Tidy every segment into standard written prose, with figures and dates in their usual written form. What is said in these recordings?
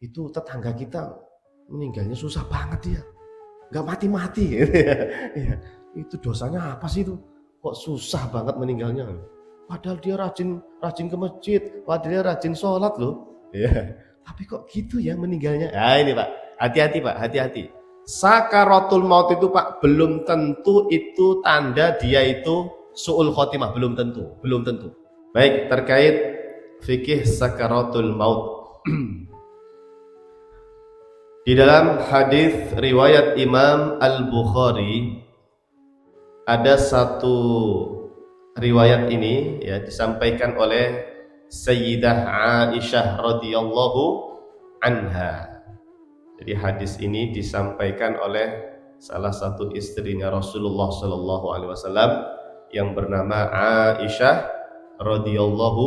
itu tetangga kita meninggalnya susah banget dia, nggak mati-mati. Ya, itu dosanya apa sih itu? Kok susah banget meninggalnya? Padahal dia rajin rajin ke masjid, padahal dia rajin sholat loh. Ya, tapi kok gitu ya meninggalnya? Nah ini Pak, hati-hati Pak, hati-hati. Sakaratul maut itu Pak belum tentu itu tanda dia itu su'ul khotimah, belum tentu, belum tentu. Baik, terkait fikih sakaratul maut. Di dalam hadis riwayat Imam Al-Bukhari ada satu riwayat ini ya disampaikan oleh Sayyidah Aisyah radhiyallahu anha. Jadi hadis ini disampaikan oleh salah satu istrinya Rasulullah sallallahu alaihi wasallam yang bernama Aisyah radhiyallahu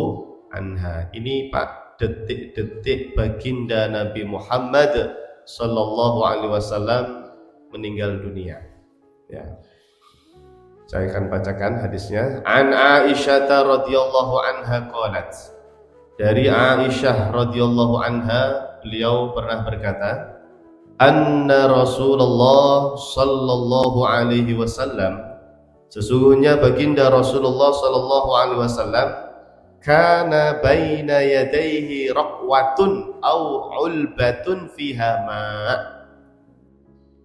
anha. Ini Pak detik-detik baginda Nabi Muhammad sallallahu alaihi wasallam meninggal dunia. Ya. Saya akan bacakan hadisnya. An Aisyah radhiyallahu anha qalat. Dari Aisyah radhiyallahu anha, beliau pernah berkata, anna Rasulullah sallallahu alaihi wasallam, sesungguhnya baginda Rasulullah sallallahu alaihi wasallam, kana baina yadayhi raqwatun au ulbatun fiha ma.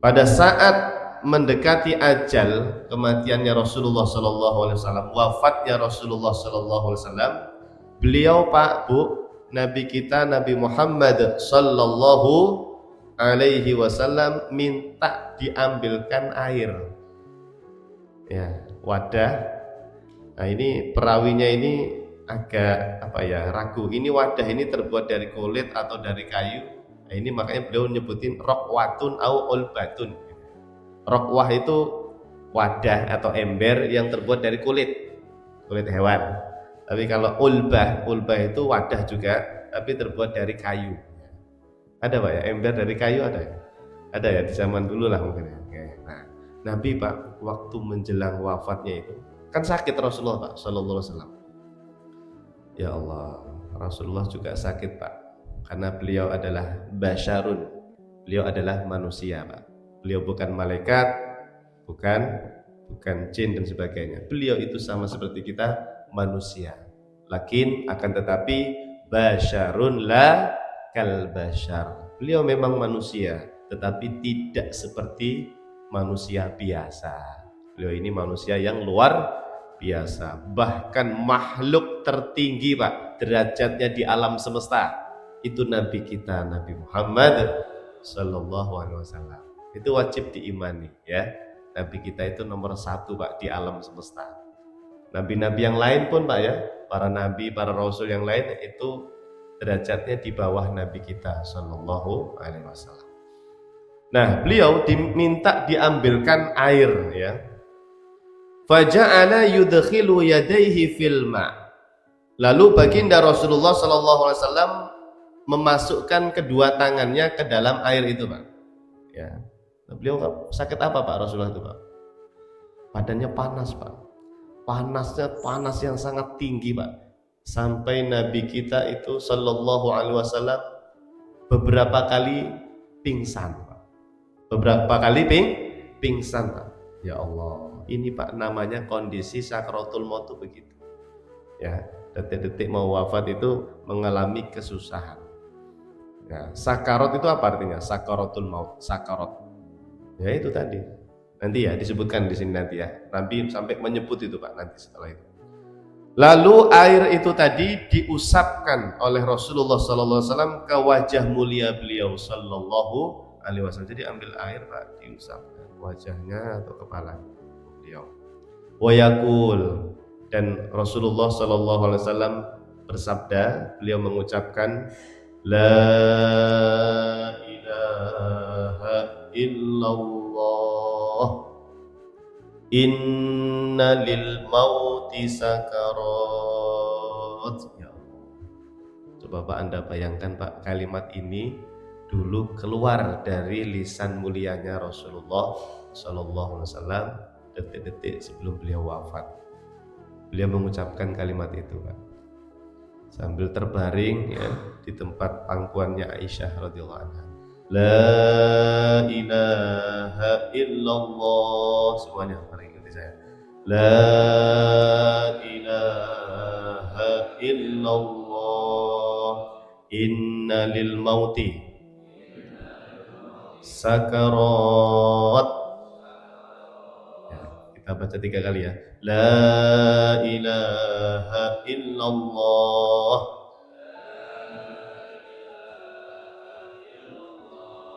Pada saat mendekati ajal kematiannya Rasulullah sallallahu alaihi wasallam, wafatnya Rasulullah sallallahu alaihi wasallam, beliau Pak Bu, Nabi kita Nabi Muhammad sallallahu alaihi wasallam minta diambilkan air. Ya, wadah. Nah, ini perawinya ini agak apa ya, ragu. Ini wadah ini terbuat dari kulit atau dari kayu. Nah, ini makanya beliau nyebutin raqwatun au ulbatun. Raqwah itu wadah atau ember yang terbuat dari kulit hewan. Tapi kalau ulbah itu wadah juga, tapi terbuat dari kayu. Ada Pak ya, ember dari kayu ada ya? Ada ya, di zaman dulu lah mungkin ya. Oke. Nah, Nabi Pak waktu menjelang wafatnya itu kan sakit Rasulullah Pak sallallahu alaihi wasallam. Ya Allah, Rasulullah juga sakit Pak, karena beliau adalah basyarun, beliau adalah manusia Pak. Beliau bukan malaikat, bukan jin dan sebagainya. Beliau itu sama seperti kita, manusia. Lakin akan tetapi basyarun la kal basyar. Beliau memang manusia, tetapi tidak seperti manusia biasa. Beliau ini manusia yang luar biasa, bahkan makhluk tertinggi Pak, derajatnya di alam semesta. Itu Nabi kita, Nabi Muhammad sallallahu alaihi wasallam. Itu wajib diimani ya. Nabi kita itu nomor satu Pak di alam semesta. Nabi-nabi yang lain pun Pak ya, para nabi, para rasul yang lain itu derajatnya di bawah Nabi kita sallallahu alaihi wasallam. Nah, beliau diminta diambilkan air ya. Faja'ala yudkhilu yadayhi fil ma'. Lalu baginda Rasulullah sallallahu alaihi wasallam memasukkan kedua tangannya ke dalam air itu Pak. Ya. Nah, beliau sakit apa Pak Rasulullah itu Pak? Badannya panas Pak. Panasnya panas yang sangat tinggi Pak. Sampai Nabi kita itu sallallahu alaihi wasallam beberapa kali pingsan Pak. Beberapa kali pingsan Pak. Ya Allah, ini Pak namanya kondisi sakaratul maut begitu. Ya, detik-detik mau wafat itu mengalami kesusahan. Ya, sakarat itu apa artinya? Sakaratul maut, sakarat. Ya itu tadi. Nanti ya disebutkan di sini nanti ya. Nabi sampai menyebut itu Pak nanti setelah itu. Lalu air itu tadi diusapkan oleh Rasulullah sallallahu alaihi wasallam ke wajah mulia beliau sallallahu alaihi wasallam. Jadi ambil air Pak, diusapkan wajahnya atau kepala beliau. Wa yaqul, dan Rasulullah sallallahu alaihi wasallam bersabda, beliau mengucapkan la ilaha illallah inna lil mauti sakarat. Ya Allah. Coba Pak Anda bayangkan Pak, kalimat ini dulu keluar dari lisan mulianya Rasulullah sallallahu alaihi wasallam detik-detik sebelum beliau wafat. Beliau mengucapkan kalimat itu Pak. sambil terbaring ya di tempat pangkuannya Aisyah radhiyallahu anha. La ilaha illallah, semuanya mari ikuti saya. La ilaha illallah, inna lil mauti sakarat. Ya, kita baca 3 kali ya. La ilaha illallah,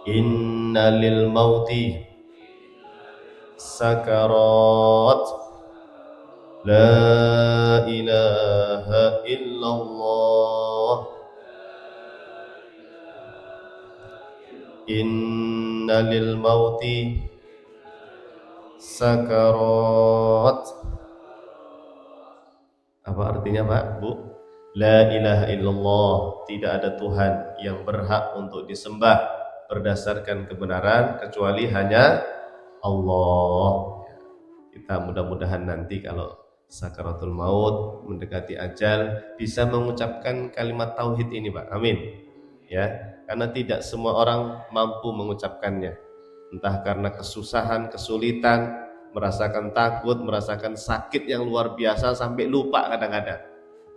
inna lil mauti sakarat. La ilaha illallah, inna lil mauti sakarat. Apa artinya Pak, Bu? La ilaha illallah, tidak ada Tuhan yang berhak untuk disembah berdasarkan kebenaran kecuali hanya Allah. Kita mudah-mudahan nanti kalau sakaratul maut mendekati ajal bisa mengucapkan kalimat tauhid ini Pak, amin ya, karena tidak semua orang mampu mengucapkannya, entah karena kesusahan, kesulitan, merasakan takut, merasakan sakit yang luar biasa sampai lupa kadang-kadang.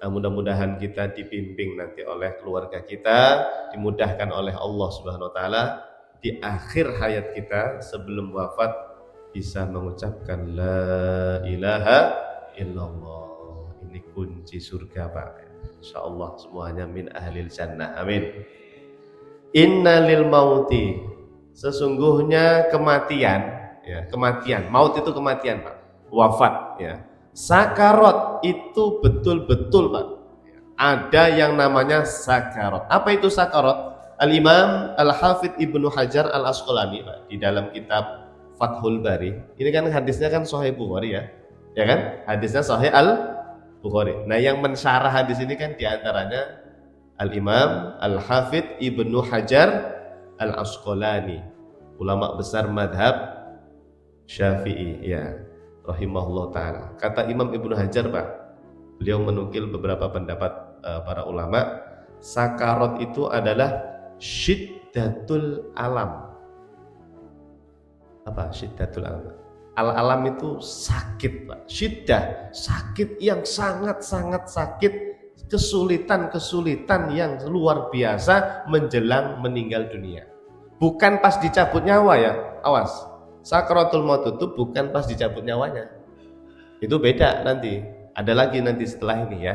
Nah, mudah-mudahan kita dibimbing nanti oleh keluarga kita, dimudahkan oleh Allah Subhanahu wa taala di akhir hayat kita sebelum wafat bisa mengucapkan la ilaha illallah. Ini kunci surga Pak. Insyaallah semuanya min ahlil jannah. Amin. Innalil mauti, sesungguhnya kematian ya, kematian, maut itu kematian Pak, wafat ya. Sakarat itu betul-betul Pak, ada yang namanya sakarat. Apa itu sakarat? Al-Imam Al-Hafidh Ibnu Hajar Al-Asqalani Pak, di dalam kitab Fathul Bari, ini kan hadisnya kan Sahih Bukhari ya kan? Hadisnya Sahih Al-Bukhari. Nah yang mensyarah hadis ini kan diantaranya Al-Imam Al-Hafidh Ibnu Hajar Al-Asqalani, ulama besar madhab Syafi'i ya, rahimahullah ta'ala. Kata Imam Ibnu Hajar Pak, beliau menukil beberapa pendapat para ulama, sakarat itu adalah syiddatul alam. Apa syiddatul alam? Al-alam itu sakit Pak, syiddah, sakit yang sangat-sangat sakit, kesulitan-kesulitan yang luar biasa menjelang meninggal dunia. Bukan pas dicabut nyawa ya, awas. Sakaratul maut itu bukan pas dicabut nyawanya. Itu beda nanti. Ada lagi nanti setelah ini ya.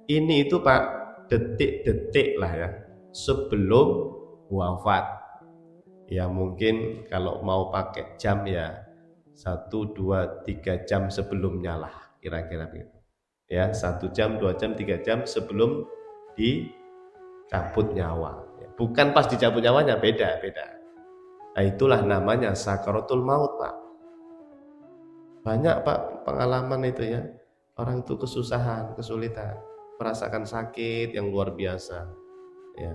Ini itu Pak, detik-detik lah ya sebelum wafat. Ya mungkin kalau mau pakai jam ya 1, 2, 3 jam sebelumnya lah kira-kira begitu. Ya 1 jam, 2 jam, 3 jam sebelum dicabut nyawa. Bukan pas dicabut nyawanya, beda. Nah itulah namanya sakaratul maut Pak. Banyak Pak pengalaman itu ya, orang itu kesusahan, kesulitan, merasakan sakit yang luar biasa ya,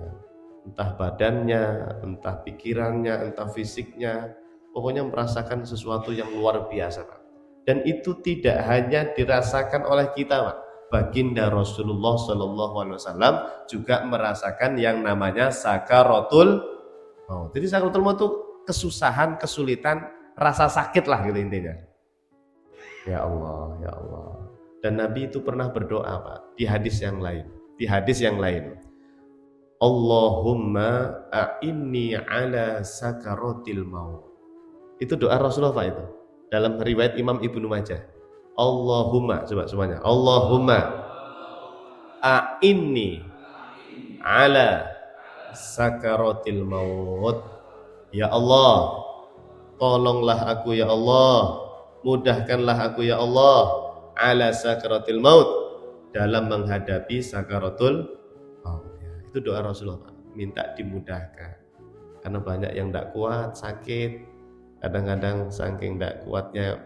entah badannya, entah pikirannya, entah fisiknya, pokoknya merasakan sesuatu yang luar biasa Pak. Dan itu tidak hanya dirasakan oleh kita Pak, baginda Rasulullah SAW juga merasakan yang namanya sakaratul maut. Jadi sakaratul maut itu kesusahan, kesulitan, rasa sakit lah gitu intinya. Ya Allah, ya Allah. Dan Nabi itu pernah berdoa Pak di hadis yang lain. Allahumma a'inni ala sakaratil maut. Itu doa Rasulullah Pak itu. Dalam riwayat Imam Ibnu Majah. Allahumma, coba semuanya. Allahumma a'inni ala sakaratil maut. Ya Allah, tolonglah aku ya Allah, mudahkanlah aku ya Allah ala sakaratil maut, dalam menghadapi sakaratul maut. Itu doa Rasulullah, minta dimudahkan. Karena banyak yang tidak kuat, sakit, kadang-kadang saking tidak kuatnya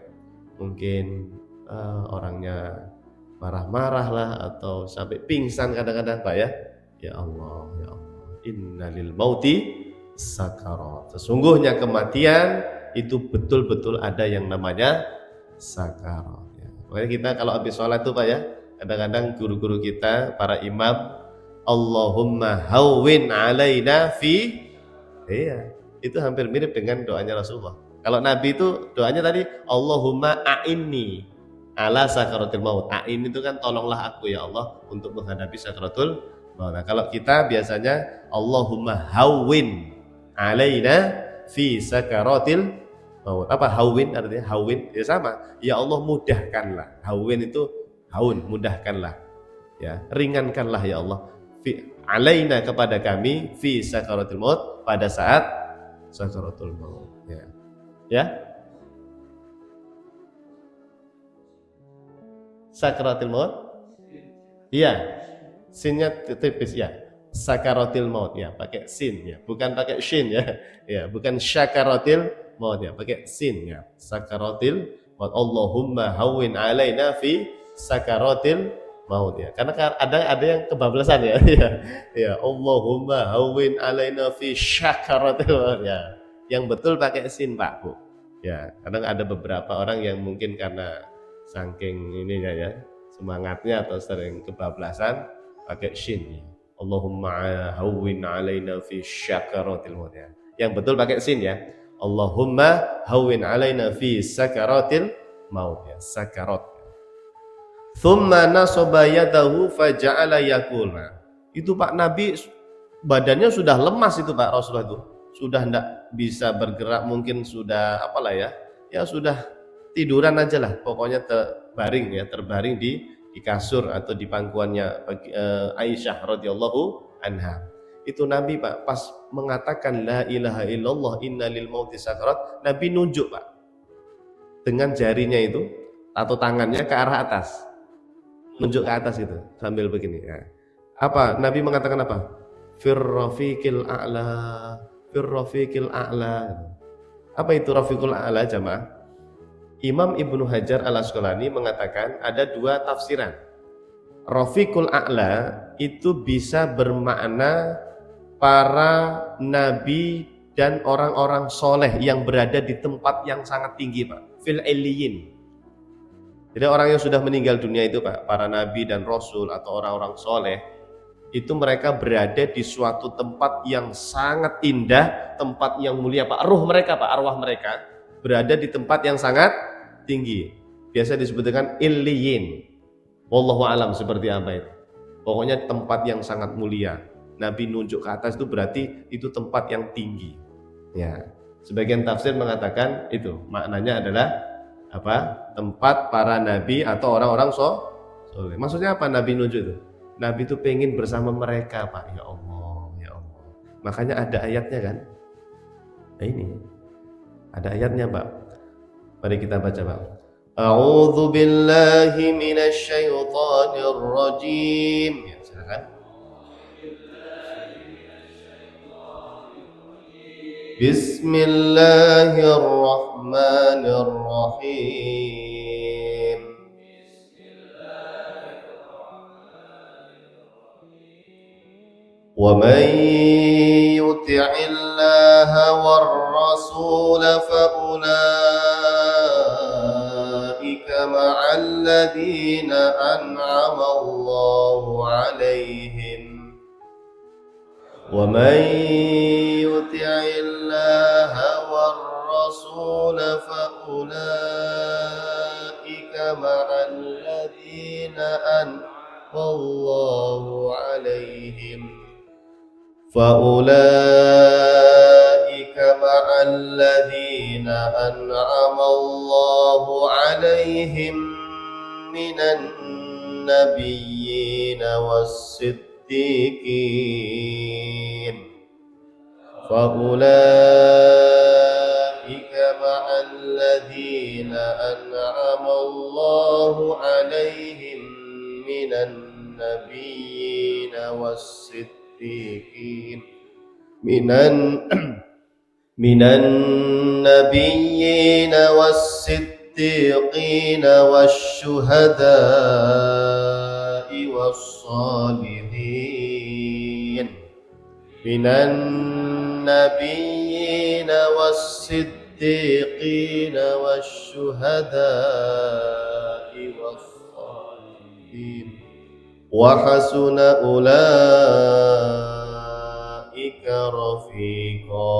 mungkin orangnya marah-marah lah atau sampai pingsan kadang-kadang Pak ya. Ya Allah, innalil mauti sakarat. Sesungguhnya kematian itu betul-betul ada yang namanya sakarat ya. Makanya kita kalau habis sholat itu Pak ya, Kadang-kadang guru-guru kita, para imam, Allahumma hawwin alaina fi. Iya, itu hampir mirip dengan doanya Rasulullah. Kalau Nabi itu doanya tadi Allahumma a'inni ala sakaratil maut. A'in itu kan tolonglah aku ya Allah untuk menghadapi sakaratul maut. Nah, kalau kita biasanya Allahumma hawwin alaina fi sakaratil maut. Apa hawwin artinya? Hawwin ya sama. Ya Allah mudahkanlah. Hawwin itu haun, mudahkanlah. Ya, ringankanlah ya Allah. Fi alaina kepada kami fi sakaratil maut pada saat sakaratul maut. Ya. Ya. Sakaratul maut? Iya. Sinnya tipis ya. Sakaratil maut ya, pakai sin ya, bukan pakai shin ya. Ya, bukan syakaratil maut ya, pakai sin ya. Sakaratil maut. Allahumma hawwin alaina fi sakaratil maut ya. Karena ada yang kebablasan ya. Ya. Ya, Allahumma hawwin alaina fi syakaratil maut ya. Yang betul pakai sin Pak Bu. Ya, kadang ada beberapa orang yang mungkin karena saking ininya ya, semangatnya atau sering kebablasan pakai shin ya. Allahumma hawwin alaina fi syakaratil maut ya. Yang betul pakai sin ya. Allahumma hawwin alaina fi sakaratil maut ya, sakarat. Thumma nasaba yadahu faja'ala yaqul. Itu Pak Nabi badannya sudah lemas itu Pak Rasulullah itu. Sudah tidak bisa bergerak, mungkin sudah apalah ya. Ya sudah tiduran aja lah. Pokoknya terbaring di kasur atau di pangkuannya Aisyah radhiyallahu anha. Itu Nabi Pak pas mengatakan la ilaha illallah innalil mauti sakarat, Nabi nunjuk Pak dengan jarinya itu atau tangannya ke arah atas, nunjuk ke atas itu sambil begini ya. Apa Nabi mengatakan apa? Firrafiqil a'la, firrafiqil a'la. Apa itu rafiqul a'la jamaah? Imam Ibnu Hajar al-Asqalani mengatakan ada dua tafsiran. Rafiqul a'la itu bisa bermakna para nabi dan orang-orang soleh yang berada di tempat yang sangat tinggi Pak, fil illiyin. Jadi orang yang sudah meninggal dunia itu Pak, para nabi dan rasul atau orang-orang soleh, itu mereka berada di suatu tempat yang sangat indah, tempat yang mulia Pak. Ruh mereka Pak, arwah mereka berada di tempat yang sangat tinggi. Biasa disebut dengan illiyin. Wallahu alam seperti apa itu. Pokoknya tempat yang sangat mulia. Nabi nunjuk ke atas itu berarti itu tempat yang tinggi. Ya. Sebagian tafsir mengatakan itu maknanya adalah apa? Tempat para nabi atau orang-orang soleh. Maksudnya apa Nabi nunjuk itu? Nabi itu pengen bersama mereka Pak. Ya Allah, ya Allah. Makanya ada ayatnya kan? Nah ini ada ayatnya Pak. Mari kita baca Pak. A'udzu billahi minasy syaithanir rajim. Ya, silakan. Bismillahirrahmanirrahim. Wa man yuti'illaha war rasul fa ulaika ma'al ladzina an'ama Allahu 'alaihim. ومن يطع الله والرسول فأولئك مع الذين أنعم الله عليهم فأولئك مع الذين أنعم الله عليهم من النبيين والصديقين فأولئك مع الذين أنعم الله عليهم من النبيين والصديقين من النبيين والصديقين والشهداء والصالحين من النبيين والصديقين والشهداء والصالحين wa hasuna ulaika rafiqa.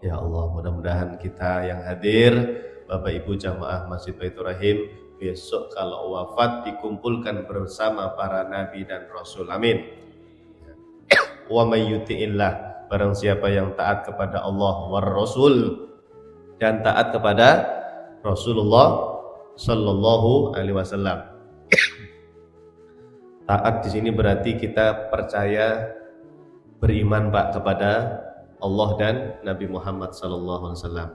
Ya Allah, mudah-mudahan kita yang hadir, Bapak Ibu jamaah Masjid Baitur Rahim, besok kalau wafat dikumpulkan bersama para nabi dan rasul. Amin. Wa may yuti'illah, barang siapa yang taat kepada Allah war rasul dan taat kepada Rasulullah sallallahu alaihi wasallam. Taat di sini berarti kita percaya, beriman Pak kepada Allah dan Nabi Muhammad sallallahu alaihi wasallam.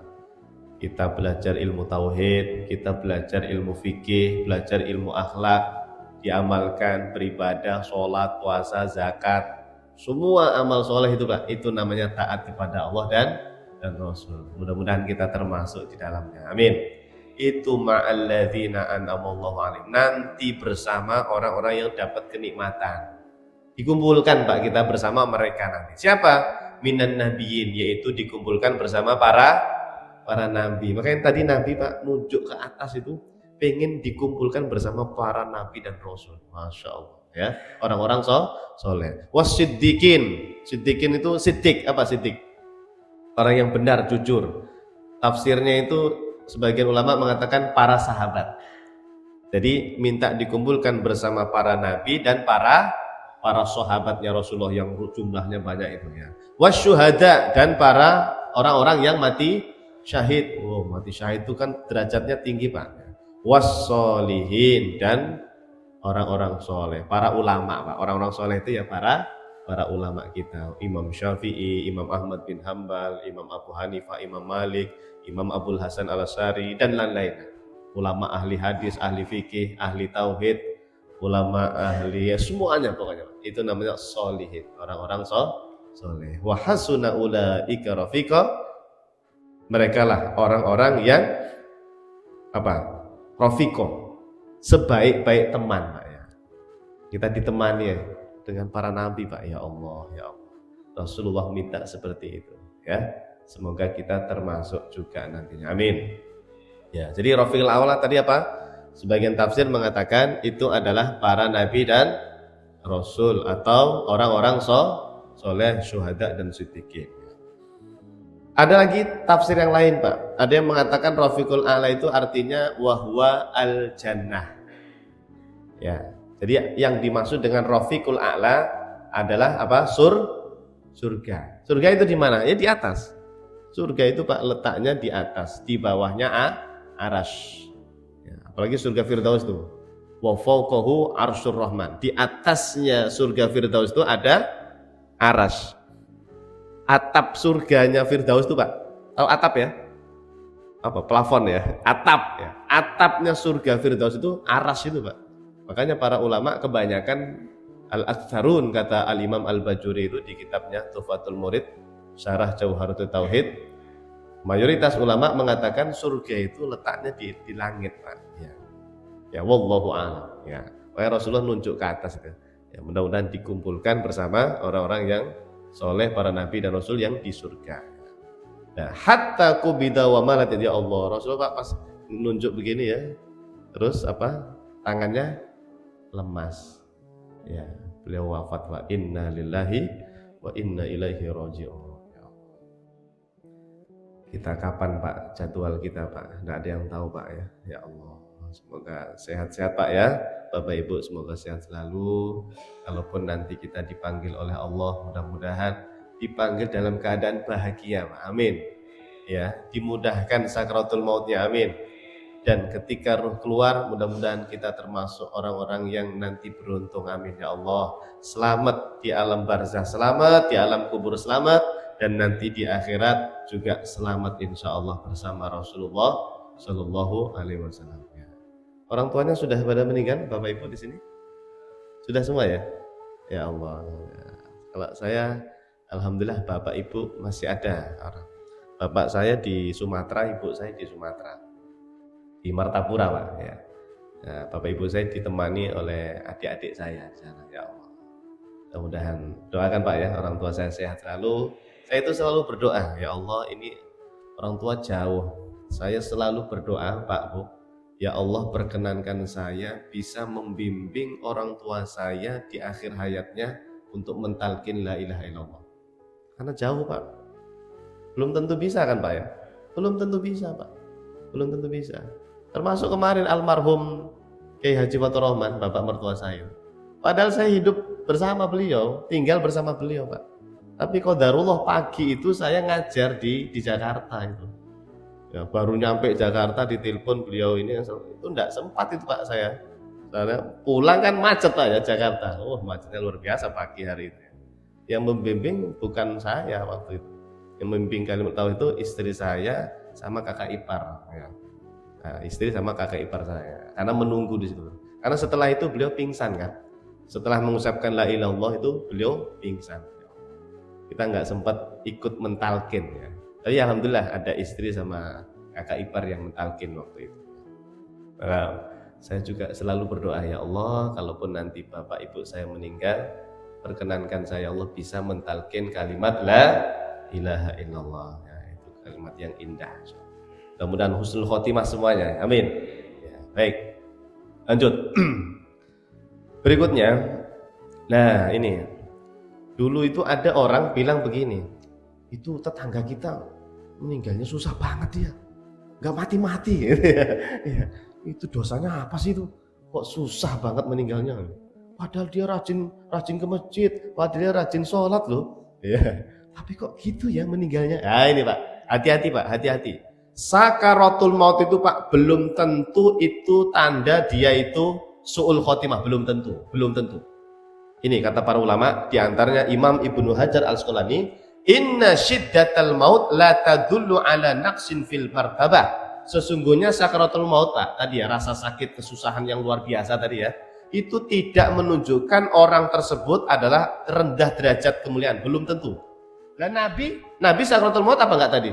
Kita belajar ilmu tauhid, kita belajar ilmu fikih, belajar ilmu akhlak, diamalkan, beribadah, sholat, puasa, zakat, semua amal soleh itu Pak, itu namanya taat kepada Allah dan Rasul. Mudah-mudahan kita termasuk di dalamnya. Amin. Itu ma'alladzina an'amallahu alaihim, nanti bersama orang-orang yang dapat kenikmatan. Dikumpulkan Pak kita bersama mereka nanti. Siapa? Minan nabiyyin, yaitu dikumpulkan bersama para nabi. Makanya tadi Nabi Pak nunjuk ke atas itu pengen dikumpulkan bersama para nabi dan rasul. Masya Allah ya, orang-orang soleh. Wasiddiqin, siddiqin itu siddiq, apa siddiq? Orang yang benar, jujur. Tafsirnya itu sebagian ulama mengatakan para sahabat. Jadi minta dikumpulkan bersama para nabi dan para sahabatnya Rasulullah yang jumlahnya banyak itu ya. Wasyuhada, dan para orang-orang yang mati syahid. Oh, mati syahid itu kan derajatnya tinggi Pak. Wassolihin, dan orang-orang soleh, para ulama Pak. Orang-orang soleh itu ya para ulama kita. Imam Syafi'i, Imam Ahmad bin Hambal, Imam Abu Hanifah, Imam Malik, Imam Abdul Hasan Al-Asy'ari, dan lain-lain. Ulama ahli hadis, ahli fikih, ahli tauhid, ulama ahli, ya semuanya pokoknya. Itu namanya solihin, orang-orang soleh. Wa hasuna ulaika rafiqa, mereka lah orang-orang yang apa? Rafiqo, sebaik-baik teman Pak ya. Kita ditemani ya dengan para nabi Pak, ya Allah, ya Allah. Rasulullah minta seperti itu ya. Semoga kita termasuk juga nantinya. Amin. Ya, jadi rafiqul a'la tadi apa? Sebagian tafsir mengatakan itu adalah para nabi dan rasul atau orang-orang soleh, syuhada dan siddiqin. Ada lagi tafsir yang lain Pak. Ada yang mengatakan rafiqul a'la itu artinya wahwa al jannah. Ya. Jadi yang dimaksud dengan rafiqul a'la adalah apa? Surga. Surga itu di mana? Ya di atas. Surga itu Pak letaknya di atas, di bawahnya arasy. Ya, apalagi surga Firdaus itu. Wa fawqahu arsyur rahman. Di atasnya surga Firdaus itu ada arasy. Atap surganya Firdaus itu Pak. Tahu atap ya? Apa? Plafon ya? Atap ya. Atapnya surga Firdaus itu arasy itu Pak. Makanya para ulama kebanyakan al-aktsarun, kata al-Imam Al-Bajuri itu di kitabnya Tuhfatul Murid Syarah Jauharatul Tauhid, mayoritas ulama mengatakan surga itu letaknya di langit Pak. Ya wallahu a'lam ya. Makanya Rasulullah nunjuk ke atas itu. Ya, mudah-mudahan dikumpulkan bersama orang-orang yang soleh, para nabi dan rasul yang di surga. Nah, hatta kubida wa malat, ya Allah. Rasulullah Pak pas nunjuk begini ya. Terus apa? Tangannya lemas. Ya, beliau wafat wa inna lillahi wa inna ilaihi raji'un. Kita kapan Pak jadwal kita Pak? Nggak ada yang tahu Pak ya. Ya Allah, semoga sehat-sehat Pak ya. Bapak Ibu semoga sehat selalu. Kalaupun nanti kita dipanggil oleh Allah, mudah-mudahan dipanggil dalam keadaan bahagia Pak. Amin. Ya, dimudahkan sakratul mautnya. Amin. Dan ketika ruh keluar, mudah-mudahan kita termasuk orang-orang yang nanti beruntung. Amin ya Allah. Selamat di alam barzah, selamat di alam kubur, selamat, dan nanti di akhirat juga selamat insya Allah bersama Rasulullah Shallallahu Alaihi Wasallam. Orang tuanya sudah pada meninggal, Bapak Ibu di sini? Sudah semua ya? Ya Allah. Kalau saya, alhamdulillah Bapak Ibu masih ada. Bapak saya di Sumatera, Ibu saya di Sumatera, di Martapura Pak ya. Nah, Bapak Ibu saya ditemani oleh adik-adik saya di sana. Ya Allah. Mudah-mudahan doakan Pak ya, orang tua saya sehat selalu. Saya itu selalu berdoa, ya Allah, ini orang tua jauh Saya selalu berdoa, Pak Bu, ya Allah perkenankan saya bisa membimbing orang tua saya di akhir hayatnya untuk mentalkin la ilaha illallah. Karena jauh Pak, belum tentu bisa kan Pak ya? Belum tentu bisa Pak, belum tentu bisa. Termasuk kemarin almarhum Kiai Haji Fathur Rahman, bapak mertua saya. Padahal saya hidup bersama beliau, tinggal bersama beliau Pak. Tapi qadarullah pagi itu saya ngajar di Jakarta itu. Ya, baru nyampe Jakarta ditelepon beliau ini, itu enggak sempat itu Pak saya. Karena pulang kan macet Pak ya Jakarta. Oh macetnya luar biasa pagi hari itu. Yang membimbing bukan saya waktu itu. Yang membimbing kalimat tauhid itu istri saya sama kakak ipar. Ya. Nah, istri sama kakak ipar saya. Karena menunggu di situ. Karena setelah itu beliau pingsan kan. Setelah mengucapkan la ilaha illallah itu beliau pingsan. Kita nggak sempat ikut mentalkin ya. Tapi alhamdulillah ada istri sama kakak ipar yang mentalkin waktu itu. Nah, saya juga selalu berdoa ya Allah, kalaupun nanti bapak ibu saya meninggal, perkenankan saya Allah bisa mentalkin kalimat la ilaha illallah. Ya, itu kalimat yang indah. Mudah-mudahan husnul khotimah semuanya. Amin. Ya, baik. Lanjut. Berikutnya, nah ini dulu itu ada orang bilang begini, itu tetangga kita meninggalnya susah banget dia, nggak mati-mati. Ya, itu dosanya apa sih itu? Kok susah banget meninggalnya? Padahal dia rajin ke masjid, padahal dia rajin sholat loh. Ya, tapi kok gitu ya meninggalnya? Nah ini Pak, hati-hati Pak, hati-hati. Sakaratul maut itu Pak belum tentu itu tanda dia itu su'ul khotimah, belum tentu, belum tentu. Ini kata para ulama, diantaranya Imam Ibnu Hajar Al-Asqalani, inna syiddatal maut la tadullu ala naqsin fil martabah. Sesungguhnya sakaratul maut Pak, tadi ya rasa sakit, kesusahan yang luar biasa tadi ya, itu tidak menunjukkan orang tersebut adalah rendah derajat kemuliaan, belum tentu. Dan Nabi sakaratul maut apa enggak tadi?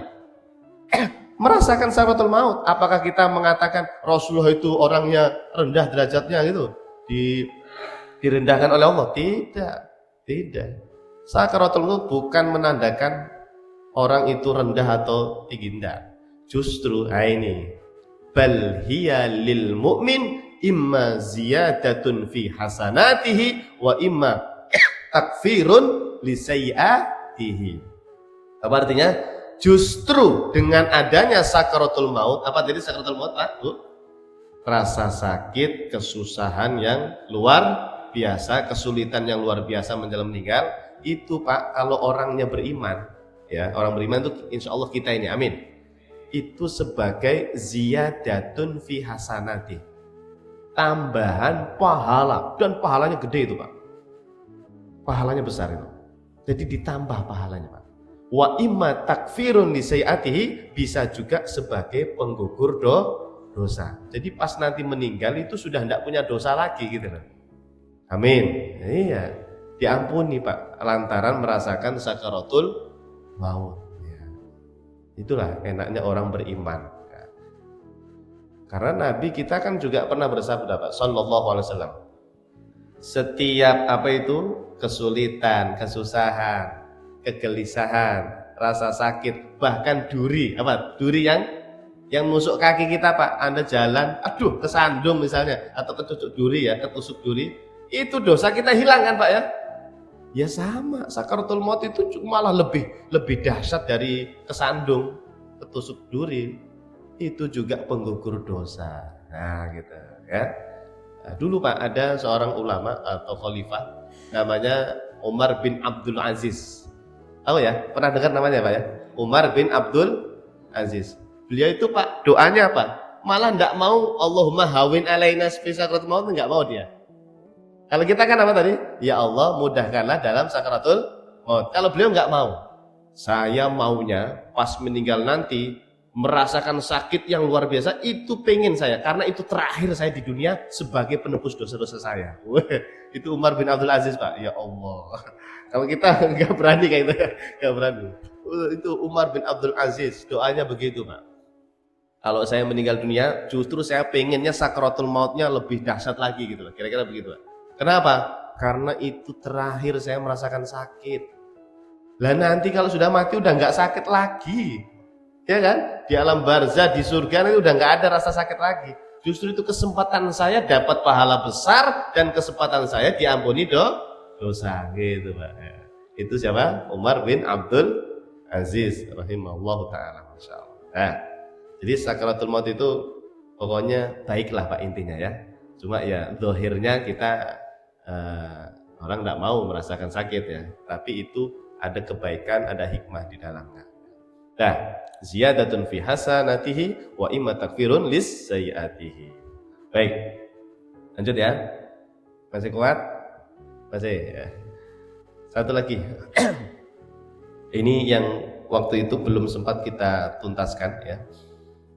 Merasakan sakaratul maut. Apakah kita mengatakan Rasulullah itu orangnya rendah derajatnya gitu? Direndahkan oleh Allah? Tidak. Sakaratul maut bukan menandakan orang itu rendah atau tinggi, tidak. Justru ini bal hiya lil mu'min imma ziyadatun fi hasanatihi wa imma takfirun li sayyiatihi. Apa artinya? Justru dengan adanya sakaratul maut, apa tadi sakaratul maut Pak? Rasa sakit, kesusahan yang luar biasa, kesulitan yang luar biasa menjelang meninggal, itu Pak kalau orangnya beriman, ya orang beriman itu insya Allah kita ini, amin, itu sebagai ziyadatun fi hasanati, tambahan pahala, dan pahalanya gede itu Pak, pahalanya besar itu, jadi ditambah pahalanya Pak. Wa imma takfirun li sayyiatihi, bisa juga sebagai penggugur dosa. Jadi pas nanti meninggal itu sudah tidak punya dosa lagi gitu loh. Amin. Iya, diampuni Pak lantaran merasakan sakaratul maut. Ya. Itulah enaknya orang beriman. Ya. Karena Nabi kita kan juga pernah bersabda Pak sallallahu alaihi wasallam. Setiap apa itu kesulitan, kesusahan, kegelisahan, rasa sakit, bahkan duri, apa? Duri yang nusuk kaki kita Pak, Anda jalan, aduh kesandung misalnya, atau ketusuk duri ya, ketusuk duri, itu dosa kita hilang kan Pak ya? Ya sama, sakaratul maut itu malah lebih dahsyat dari kesandung, ketusuk duri, itu juga penggugur dosa. Nah gitu ya. Nah, dulu Pak ada seorang ulama atau khalifah namanya Umar bin Abdul Aziz. Tahu ya? Pernah dengar namanya Pak ya? Umar bin Abdul Aziz. Beliau itu Pak, doanya apa? Malah enggak mau Allahumma hawin alaina fi sakaratul maut, enggak mau dia. Kalau kita kan apa tadi? Ya Allah mudahkanlah dalam sakaratul maut. Kalau beliau enggak mau. Saya maunya pas meninggal nanti merasakan sakit yang luar biasa, itu pengen saya, karena itu terakhir saya di dunia sebagai penebus dosa-dosa saya. Itu Umar bin Abdul Aziz Pak. Ya Allah. Kalau kita nggak berani kayak itu, nggak berani. Itu Umar bin Abdul Aziz, doanya begitu Pak. Kalau saya meninggal dunia, justru saya pengennya sakaratul mautnya lebih dahsyat lagi gitu, kira-kira begitu Pak. Kenapa? Karena itu terakhir saya merasakan sakit. Lah nanti kalau sudah mati udah nggak sakit lagi. Ya kan? Di alam barzah, di surga itu udah nggak ada rasa sakit lagi. Justru itu kesempatan saya dapat pahala besar dan kesempatan saya diampuni dosa gitu Pak. Itu siapa? Umar bin Abdul Aziz rahimahullah taala, masya Allah. Nah, jadi sakaratul maut itu pokoknya baiklah Pak intinya ya. Cuma ya zahirnya kita orang tidak mau merasakan sakit ya, tapi itu ada kebaikan, ada hikmah di dalamnya. Nah, ziyadatun fi hasanatihi wa imma takfirun lis sayyiatihi. Baik. Lanjut ya. Masih kuat? Masih ya. Satu lagi. Ini yang waktu itu belum sempat kita tuntaskan ya.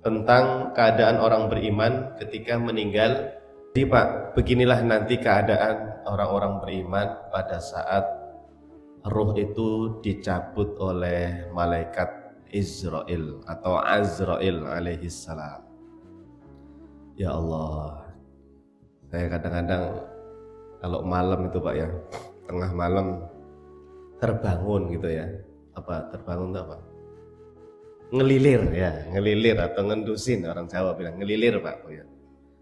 Tentang keadaan orang beriman ketika meninggal. Jadi Pak, beginilah nanti keadaan orang-orang beriman pada saat ruh itu dicabut oleh malaikat Israel atau Azrail alaihissalam. Ya Allah, saya kadang-kadang kalau malam itu Pak ya, tengah malam terbangun gitu ya. Apa terbangun itu apa? Ngelilir ya, ngelilir atau ngendusin, orang Jawa bilang ngelilir Pak ya.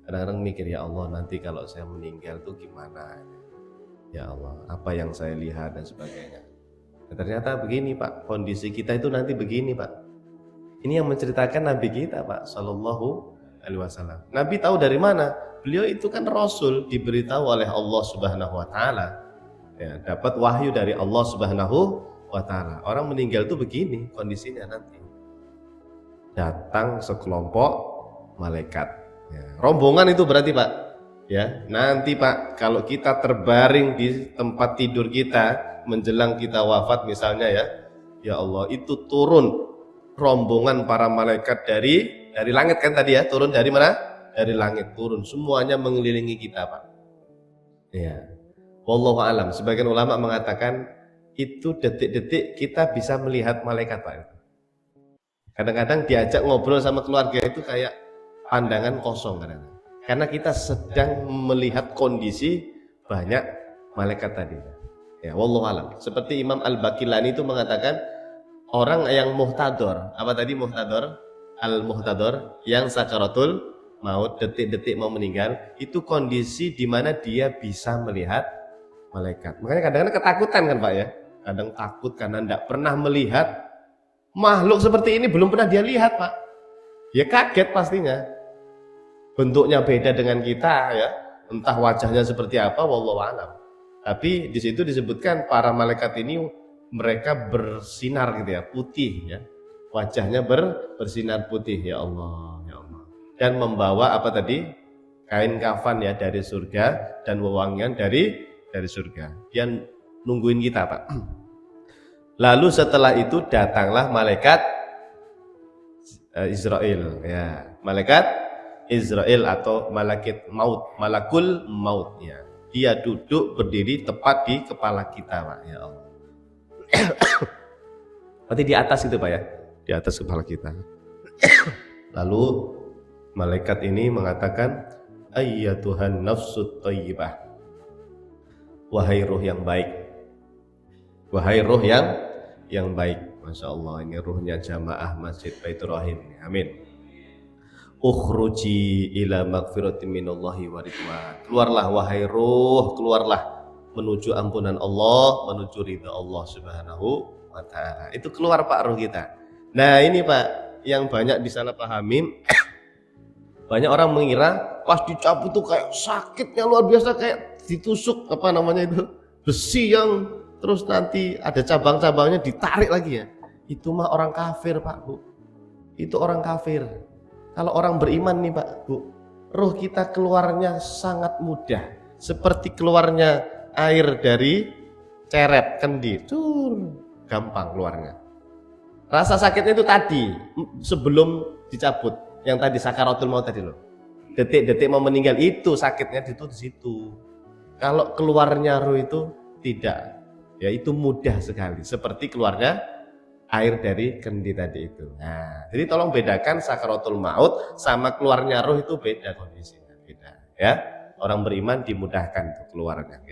Kadang-kadang mikir, ya Allah nanti kalau saya meninggal tuh gimana? Ya Allah, apa yang saya lihat dan sebagainya. Nah, ternyata begini Pak, kondisi kita itu nanti begini Pak. Ini yang menceritakan Nabi kita Pak Sallallahu Alaihi Wasallam. Nabi tahu dari mana? Beliau itu kan Rasul, diberitahu oleh Allah Subhanahu Wa Taala. Ya, dapat wahyu dari Allah Subhanahu Wa Taala. Orang meninggal itu begini kondisinya nanti. Datang sekelompok malaikat. Ya, rombongan itu berarti Pak. Ya, nanti Pak, kalau kita terbaring di tempat tidur kita menjelang kita wafat misalnya ya Allah, itu turun rombongan para malaikat dari langit kan tadi ya, turun dari mana? Dari langit turun, semuanya mengelilingi kita Pak. Ya. Wallahu alam. Sebagian ulama mengatakan itu detik-detik kita bisa melihat malaikat Pak. Kadang-kadang diajak ngobrol sama keluarga itu kayak pandangan kosong kadang-kadang. Karena kita sedang melihat kondisi banyak malaikat tadi. Ya, wallahu alam. Seperti Imam Al-Baqillani itu mengatakan orang yang muhtador, apa tadi muhtador? Al-muhtador yang sakaratul maut, detik-detik mau meninggal, itu kondisi di mana dia bisa melihat malaikat. Makanya kadang-kadang ketakutan kan Pak ya. Kadang takut karena tidak pernah melihat makhluk seperti ini, belum pernah dia lihat Pak. Ya kaget pastinya. Bentuknya beda dengan kita ya, entah wajahnya seperti apa, wallahu a'lam. Tapi di situ disebutkan para malaikat ini mereka bersinar gitu ya, putih ya, wajahnya bersinar putih ya Allah, ya Allah. Dan membawa apa tadi? Kain kafan ya dari surga dan wewangian dari surga. Dia nungguin kita Pak. Lalu setelah itu datanglah malaikat Israel ya, malaikat Israel atau malakul maut ya. Dia duduk berdiri tepat di kepala kita Pak ya Allah. Berarti di atas itu Pak ya, di atas kepala kita. Lalu malaikat ini mengatakan, ayyatuhan nafsut thayyibah, wahai ruh yang baik, wahai ruh yang baik. Masya Allah, ini ruhnya jamaah Masjid Baitur Rahim. Amin. Ukhruji ila magfiratin minallahi wa ridwan. Keluarlah wahai ruh, keluarlah menuju ampunan Allah, menuju ridha Allah Subhanahu wa taala. Itu keluar Pak ruh kita. Nah, ini Pak yang banyak disalahpahami. Banyak orang mengira pas dicabut tuh kayak sakitnya luar biasa, kayak ditusuk apa namanya itu, besi yang terus nanti ada cabang-cabangnya ditarik lagi ya. Itu mah orang kafir Pak Bu. Itu orang kafir. Kalau orang beriman nih Pak Bu, roh kita keluarnya sangat mudah, seperti keluarnya air dari ceret kendi, gampang keluarnya. Rasa sakitnya itu tadi sebelum dicabut, yang tadi sakaratul maut tadi loh. Detik-detik mau meninggal itu sakitnya itu di situ. Kalau keluarnya roh itu tidak, ya itu mudah sekali, seperti keluarnya air dari kendi tadi itu. Nah, jadi tolong bedakan sakaratul maut sama keluarnya roh itu beda kondisinya, beda ya. Orang beriman dimudahkan tuh keluarnya.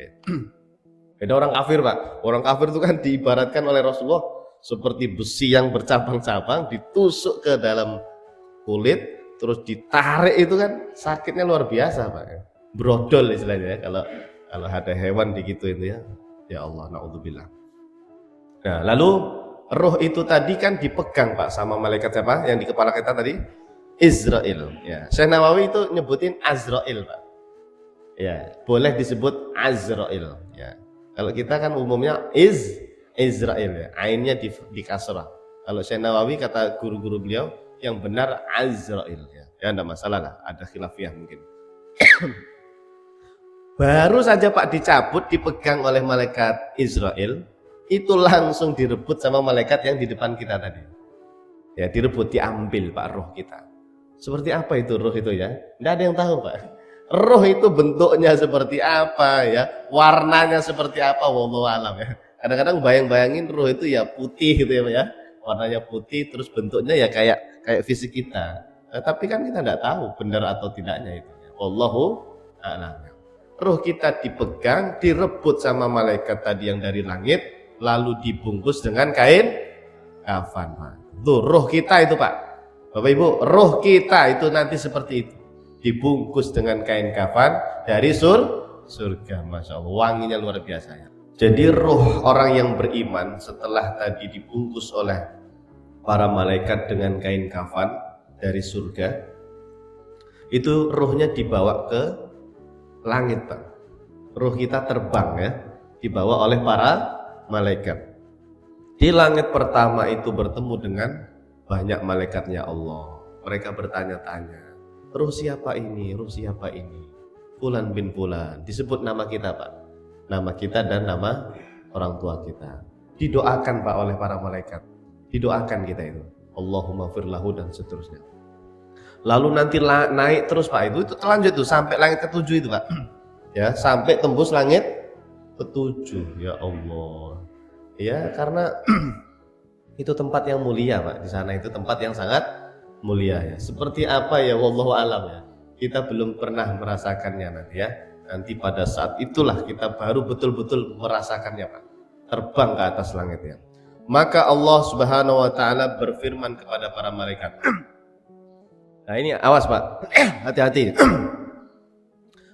Beda orang kafir Pak. Orang kafir itu kan diibaratkan oleh Rasulullah seperti besi yang bercabang-cabang ditusuk ke dalam kulit terus ditarik, itu kan sakitnya luar biasa Pak. Brodol istilahnya ya, kalau ada hewan digituin ya. Ya Allah, naudzubillah. Nah, lalu roh itu tadi kan dipegang Pak sama malaikat siapa? Yang di kepala kita tadi? Izrail. Ya, Syekh Nawawi itu nyebutin Azrail Pak. Ya, boleh disebut Azrail. Ya. Kalau kita kan umumnya Izrail ya, ainnya di kasrah. Kalau Syekh Nawawi kata guru-guru beliau yang benar Azrail ya. Ya enggak masalah lah, ada khilafiyah mungkin. Baru saja Pak dicabut, dipegang oleh malaikat Israel, itu langsung direbut sama malaikat yang di depan kita tadi. Ya, direbut, diambil Pak roh kita. Seperti apa itu roh itu ya? Tidak ada yang tahu Pak. Roh itu bentuknya seperti apa ya? Warnanya seperti apa? Wallahu alam ya. Kadang-kadang bayang-bayangin roh itu ya putih gitu ya Pak ya. Warnanya putih terus bentuknya ya kayak fisik kita. Tapi kan kita tidak tahu benar atau tidaknya itu. Wallahu a'lam. Roh kita dipegang, direbut sama malaikat tadi yang dari langit, lalu dibungkus dengan kain kafan Pak. Tuh roh kita itu Pak, Bapak Ibu, roh kita itu nanti seperti itu, dibungkus dengan kain kafan dari surga. Masya Allah, wanginya luar biasa ya. Jadi roh orang yang beriman setelah tadi dibungkus oleh para malaikat dengan kain kafan dari surga, itu rohnya dibawa ke langit Pak. Roh kita terbang ya, dibawa oleh para malaikat. Di langit pertama itu bertemu dengan banyak malaikatnya Allah. Mereka bertanya-tanya, roh siapa ini? Roh siapa ini? Fulan bin Fulan. Disebut nama kita Pak. Nama kita dan nama orang tua kita. Didoakan Pak oleh para malaikat. Didoakan kita itu. Allahumma firlahu dan seterusnya. Lalu nanti naik terus Pak, itu lanjut tuh sampai langit ke-7 itu Pak. Ya, sampai tembus langit ke-7. Ya Allah. Ya, karena itu tempat yang mulia Pak. Di sana itu tempat yang sangat mulia ya. Seperti apa ya, wallahu alam ya. Kita belum pernah merasakannya nanti ya. Nanti pada saat itulah kita baru betul-betul merasakannya Pak. Terbang ke atas langitnya. Maka Allah Subhanahu wa taala berfirman kepada para malaikat. Nah ini awas Pak, hati-hati.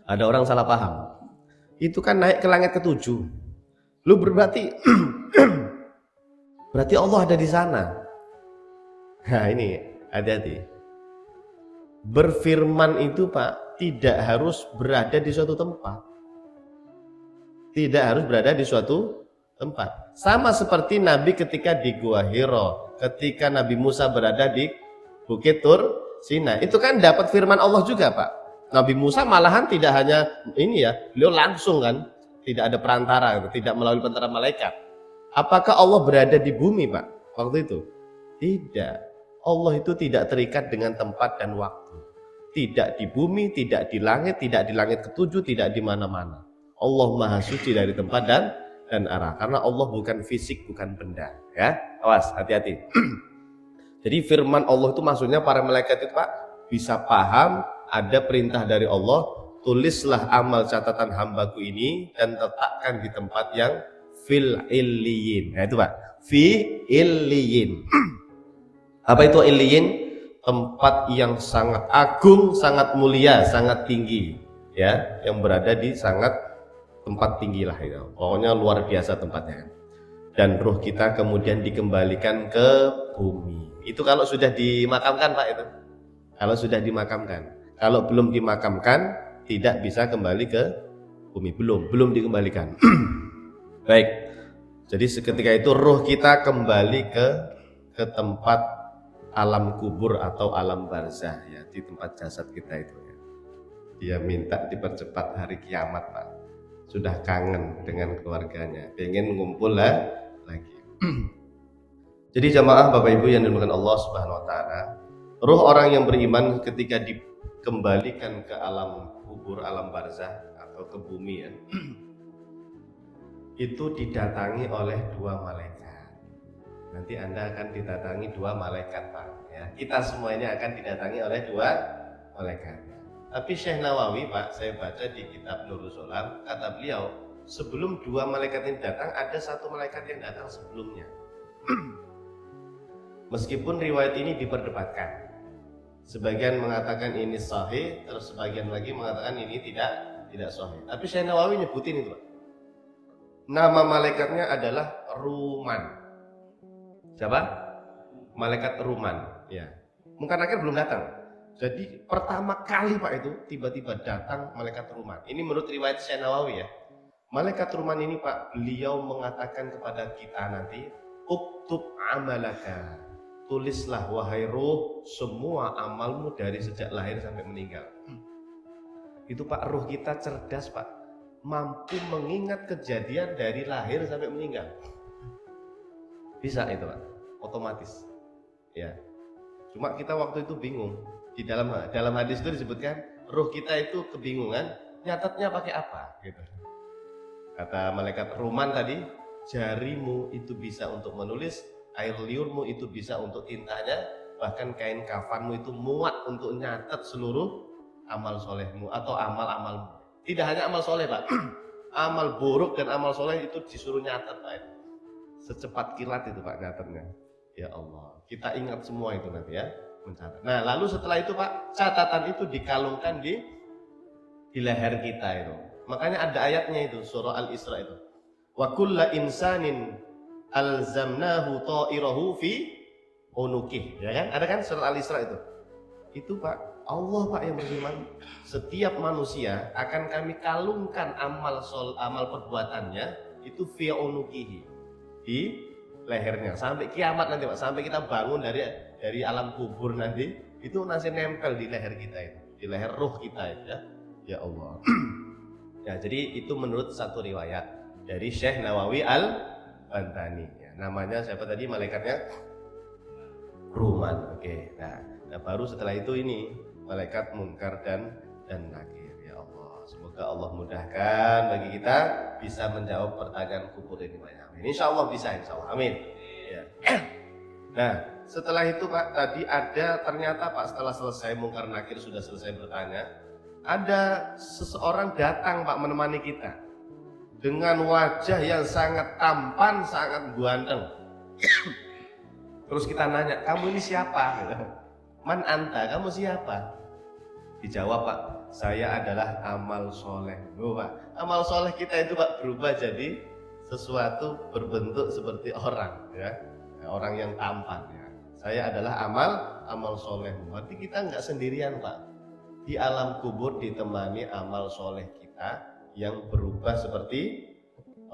Ada orang salah paham. Itu kan naik ke langit ke-7. Lu berarti berarti Allah ada di sana. Nah ini hati-hati. Berfirman itu Pak tidak harus berada di suatu tempat. Tidak harus berada di suatu tempat. Sama seperti Nabi ketika di Gua Hiro, ketika Nabi Musa berada di Bukit Tur Sina, itu kan dapat firman Allah juga Pak. Nabi Musa malahan tidak hanya ini ya, beliau langsung kan, tidak ada perantara, tidak melalui perantara malaikat. Apakah Allah berada di bumi Pak waktu itu? Tidak. Allah itu tidak terikat dengan tempat dan waktu. Tidak di bumi, tidak di langit ke-7, tidak di mana-mana. Allah Maha Suci dari tempat dan arah. Karena Allah bukan fisik, bukan benda. Ya, awas, hati-hati. Jadi firman Allah itu maksudnya para malaikat itu Pak bisa paham ada perintah dari Allah, tulislah amal catatan hambaku ini dan letakkan di tempat yang fil illiyin. Nah itu Pak, fi illiyin. Apa itu illiyin? Tempat yang sangat agung, sangat mulia, sangat tinggi, ya, yang berada di sangat tempat tinggi lah itu. Pokoknya luar biasa tempatnya. Dan ruh kita kemudian dikembalikan ke bumi. Itu kalau sudah dimakamkan Pak itu. Kalau sudah dimakamkan. Kalau belum dimakamkan tidak bisa kembali ke bumi. Belum dikembalikan. Baik. Jadi seketika itu ruh kita kembali ke tempat alam kubur atau alam barzah ya, di tempat jasad kita itu ya. Dia minta dipercepat hari kiamat Pak. Sudah kangen dengan keluarganya, pengen ngumpul lagi. Jadi jamaah Bapak Ibu yang dimuliakan Allah Subhanahu wa taala, ruh orang yang beriman ketika dikembalikan ke alam kubur, alam barzah atau ke bumi ya, itu didatangi oleh dua malaikat. Nanti Anda akan didatangi dua malaikat Pak ya. Kita semuanya akan didatangi oleh dua malaikat. Tapi Syekh Nawawi Pak, saya baca di kitab Nurul Solam, kata beliau sebelum dua malaikat ini datang ada satu malaikat yang datang sebelumnya. Meskipun riwayat ini diperdebatkan. Sebagian mengatakan ini sahih, terus sebagian lagi mengatakan ini tidak sahih. Tapi Syekh Nawawi nyebutin itu, Pak. Nama malaikatnya adalah Ruman. Siapa? Malaikat Ruman, ya. Mungkin akhir belum datang. Jadi pertama kali Pak itu tiba-tiba datang malaikat Ruman. Ini menurut riwayat Syekh Nawawi ya. Malaikat Ruman ini Pak, beliau mengatakan kepada kita nanti, uktub amalaka. Tulislah wahai ruh semua amalmu dari sejak lahir sampai meninggal. Itu Pak, ruh kita cerdas Pak, mampu mengingat kejadian dari lahir sampai meninggal. Bisa itu Pak, otomatis. Ya. Cuma kita waktu itu bingung. Di dalam hadis itu disebutkan ruh kita itu kebingungan, nyatetnya pakai apa? Gitu. Kata malaikat Ruman tadi, jarimu itu bisa untuk menulis, air liurmu itu bisa untuk tintanya, bahkan kain kafanmu itu muat untuk nyatet seluruh amal solehmu atau amal-amalmu. Tidak hanya amal soleh Pak, amal buruk dan amal soleh itu disuruh nyatet Pak. Secepat kilat itu Pak nyatetnya. Ya Allah, kita ingat semua itu nanti ya, mencatat. Nah lalu setelah itu Pak, catatan itu dikalungkan di leher kita itu. Makanya ada ayatnya itu, surah Al-Isra itu. Wa kulla insanin alzamnahu ta'irahu fi unuqih, ya kan? Ada kan surat Al-Isra itu. Itu Pak, Allah Pak yang berfirman, setiap manusia akan kami kalungkan amal perbuatannya itu fi unuqihi, di lehernya sampai kiamat nanti Pak, sampai kita bangun dari alam kubur nanti, itu masih nempel di leher kita itu, di leher ruh kita itu ya. Ya Allah. Ya, jadi itu menurut satu riwayat dari Syekh Nawawi Al-Bantani. Ya, namanya siapa tadi malaikatnya? Ruman. Oke. Nah, baru setelah itu ini malaikat Munkar dan Nakir. Ya Allah, semoga Allah mudahkan bagi kita bisa menjawab pertanyaan kubur ini banyak. Insya Allah bisa, insya Allah. Amin. Ya. Nah, setelah itu Pak, tadi ada ternyata Pak setelah selesai Munkar Nakir sudah selesai bertanya, ada seseorang datang Pak menemani kita dengan wajah yang sangat tampan, sangat ganteng. Terus kita nanya, kamu ini siapa? Man anta, kamu siapa? Dijawab Pak, saya adalah amal soleh. Pak, amal soleh kita itu Pak berubah jadi sesuatu berbentuk seperti orang, ya, orang yang tampan. Ya. Saya adalah amal soleh. Berarti kita nggak sendirian Pak. Di alam kubur ditemani amal soleh kita yang berubah seperti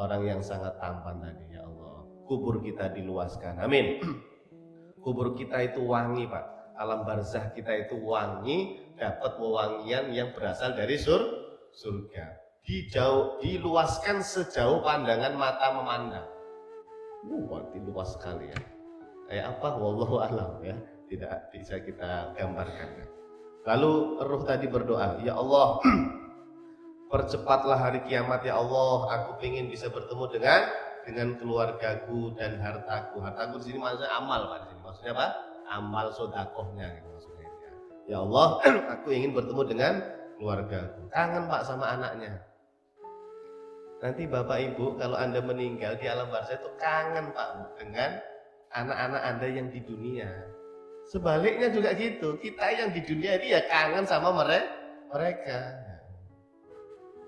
orang yang sangat tampan tadi. Ya Allah, kubur kita diluaskan. Amin. Kubur kita itu wangi Pak. Alam barzah kita itu wangi, dapat wewangian yang berasal dari surga. Diluaskan sejauh pandangan mata memandang. Berarti luas sekali ya. Kayak apa? Wallahu a'lam ya. Tidak bisa kita gambarkan. Ya. Lalu ruh tadi berdoa, ya Allah, percepatlah hari kiamat ya Allah. Aku ingin bisa bertemu dengan keluargaku dan hartaku. Hartaku di sini maksudnya amal Pak. Di sini maksudnya apa? Amal sodakohnya gitu maksudnya. Ya Allah, aku ingin bertemu dengan keluargaku. Kangen Pak sama anaknya. Nanti Bapak Ibu kalau Anda meninggal di alam barzah itu kangen Pak dengan anak-anak Anda yang di dunia. Sebaliknya juga gitu, kita yang di dunia ini ya kangen sama mereka.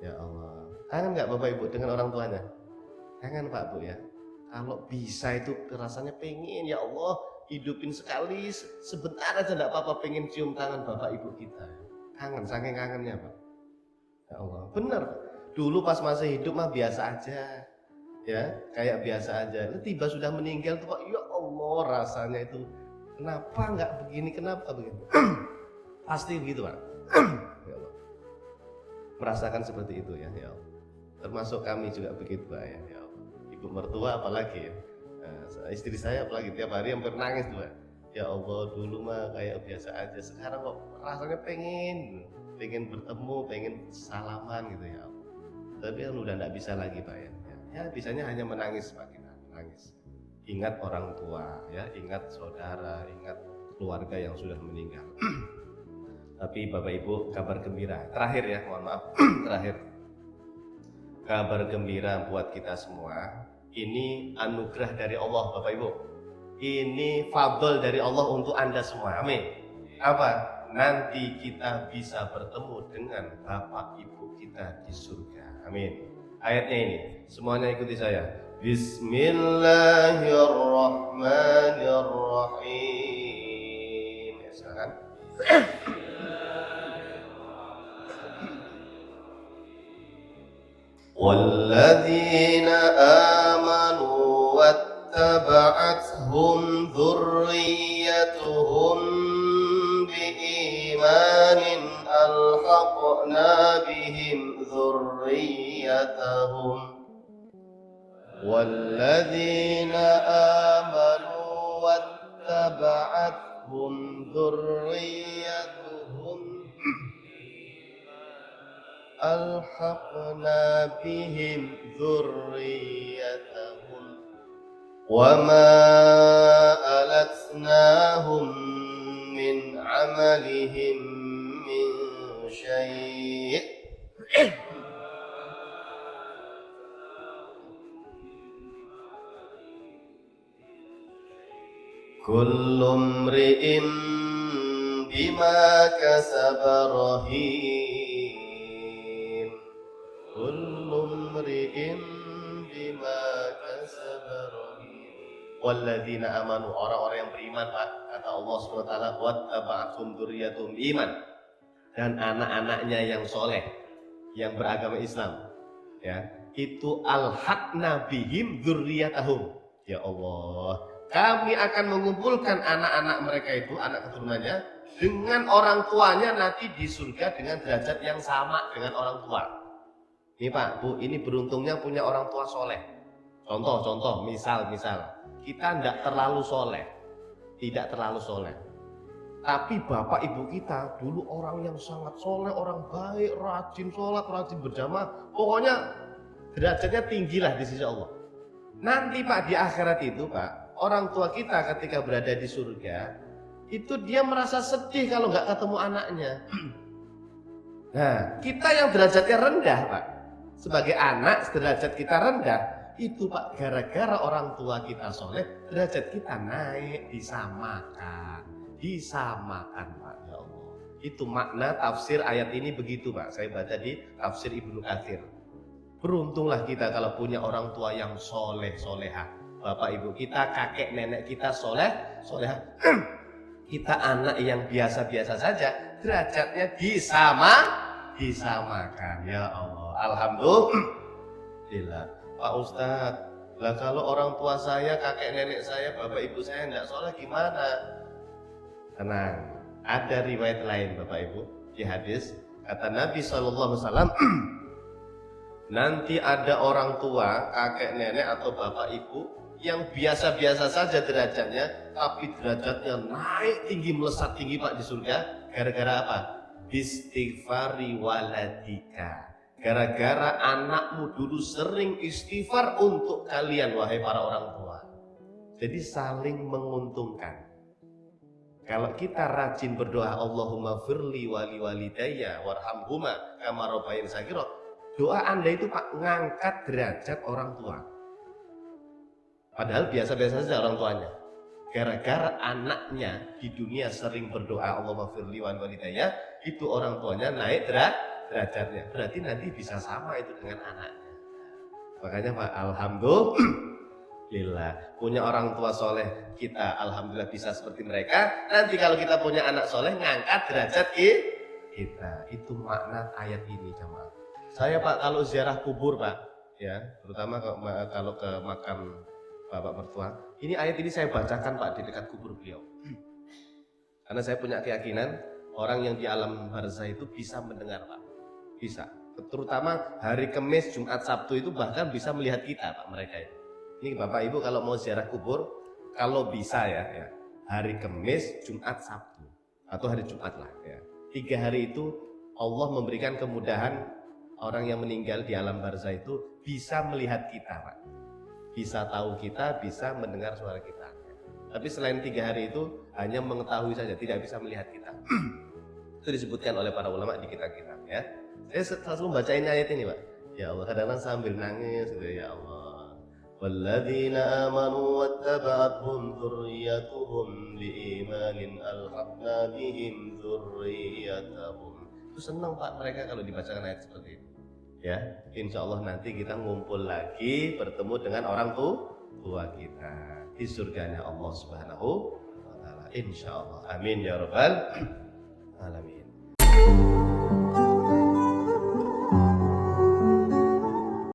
Ya Allah, kangen nggak Bapak Ibu dengan orang tuanya? Kangen Pak Bu ya. Kalau bisa itu rasanya pengen ya Allah hidupin sekali sebentar aja nggak apa-apa, pengen cium tangan Bapak Ibu kita. Kangen, saking kangennya Pak. Ya Allah, benar. Dulu pas masih hidup mah biasa aja, ya kayak biasa aja. Tiba sudah meninggal tuh Pak, ya Allah rasanya itu. Kenapa nggak begini? Kenapa begini? Pasti begitu Pak. Ya Allah. Merasakan seperti itu ya, ya Allah. Termasuk kami juga begitu Pak ya, ya Allah. Ibu mertua apalagi ya. Nah, istri saya apalagi tiap hari hampir nangis tuh Pak. Ya Allah dulu mah kayak biasa aja. Sekarang kok rasanya pengen bertemu, pengen salaman gitu ya Allah. Tapi kan udah nggak bisa lagi Pak ya. Ya bisanya hanya menangis Pak kita, menangis. Ingat orang tua, ya, ingat saudara, ingat keluarga yang sudah meninggal. Tapi Bapak Ibu, kabar gembira. Terakhir ya, mohon maaf. Terakhir. Kabar gembira buat kita semua. Ini anugerah dari Allah Bapak Ibu. Ini fadl dari Allah untuk Anda semua. Amin. Apa? Nanti kita bisa bertemu dengan Bapak Ibu kita di surga. Amin. Ayatnya ini, semuanya ikuti saya. Bismillahirrahmanirrahim. Ya, silakan. والذين آمنوا واتبعتهم ذريتهم بإيمان ألحقنا بهم ذريتهم والذين آمنوا واتبعتهم ذريتهم ألحقنا بهم ذريتهم وما ألتناهم من عملهم من شيء كل امرئ بما كسب رهين كل امرئ بما كسب رهين والذين آمنوا orang-orang yang beriman Pak kata Allah SWT wattaba'athum dzurriyyatuhum iman dan anak-anaknya yang soleh yang beragama Islam ya itu alhaqna bihim dzurriyyatahum ya Allah kami akan mengumpulkan anak-anak mereka itu anak keturunannya dengan orang tuanya nanti di surga dengan derajat yang sama dengan orang tua. Ini Pak, Bu, ini beruntungnya punya orang tua soleh. Contoh, misal kita tidak terlalu soleh, tapi bapak ibu kita dulu orang yang sangat soleh, orang baik, rajin sholat, rajin berjamaah, pokoknya derajatnya tinggi lah di sisi Allah. Nanti Pak di akhirat itu Pak, orang tua kita ketika berada di surga, itu dia merasa sedih kalau nggak ketemu anaknya. Nah, kita yang derajatnya rendah Pak, sebagai anak derajat kita rendah, itu Pak gara-gara orang tua kita soleh, derajat kita naik, disamakan Pak ya Allah. Itu makna tafsir ayat ini begitu Pak, saya baca di tafsir Ibnu Katsir. Beruntunglah kita kalau punya orang tua yang soleh, solehah. Bapak ibu kita, kakek nenek kita soleh, solehah. Kita anak yang biasa-biasa saja, derajatnya disamakan ya Allah. Alhamdulillah. Pak Ustadz, lah kalau orang tua saya, kakek nenek saya, bapak ibu saya tidak soleh gimana? Tenang, ada riwayat lain Bapak Ibu di hadis kata Nabi SAW, nanti ada orang tua, kakek nenek atau bapak ibu yang biasa-biasa saja derajatnya, tapi derajatnya naik tinggi, melesat tinggi Pak di surga. Gara-gara apa? Istighfari waladika. Gara-gara anakmu dulu sering istighfar untuk kalian wahai para orang tua. Jadi saling menguntungkan. Kalau kita rajin berdoa Allahumma firli wali walidayya warhamhuma kama rabbayani shaghira, doa Anda itu Pak ngangkat derajat orang tua. Padahal biasa-biasa saja orang tuanya. Gara-gara anaknya di dunia sering berdoa Allahumma firli wali walidayya, itu orang tuanya naik derajatnya. Berarti nanti bisa sama itu dengan anaknya. Makanya Pak, alhamdulillah punya orang tua soleh kita, alhamdulillah bisa seperti mereka. Nanti kalau kita punya anak soleh ngangkat derajat kita. Itu makna ayat ini jemaah. Saya Pak kalau ziarah kubur Pak, ya terutama kalau ke makam bapak mertua, ini ayat ini saya bacakan Pak di dekat kubur beliau. Karena saya punya keyakinan orang yang di alam barzah itu bisa mendengar Pak. Bisa, terutama hari Kamis, Jumat, Sabtu itu bahkan bisa melihat kita Pak mereka itu. Ini Bapak Ibu kalau mau ziarah kubur, kalau bisa ya hari Kamis, Jumat, Sabtu atau hari Jumat lah ya. 3 hari itu Allah memberikan kemudahan orang yang meninggal di alam barzah itu bisa melihat kita Pak. Bisa tahu kita, bisa mendengar suara kita. Tapi selain 3 hari itu hanya mengetahui saja, tidak bisa melihat kita. Itu disebutkan oleh para ulama di kitab-kitab ya. Saya selalu bacain ayat ini Pak. Ya Allah, kadang-kadang sambil nangis gitu ya Allah. walladzina amanu wattaba'athum dzurriyyatuhum biimanin alhaqna bihim dzurriyyatahum. Itu senang Pak mereka kalau dibacakan ayat seperti itu. Ya, insya Allah nanti kita ngumpul lagi bertemu dengan orang tua kita di surganya Allah Subhanahu wa Ta'ala. Insya Allah. Amin ya rabbal alamin.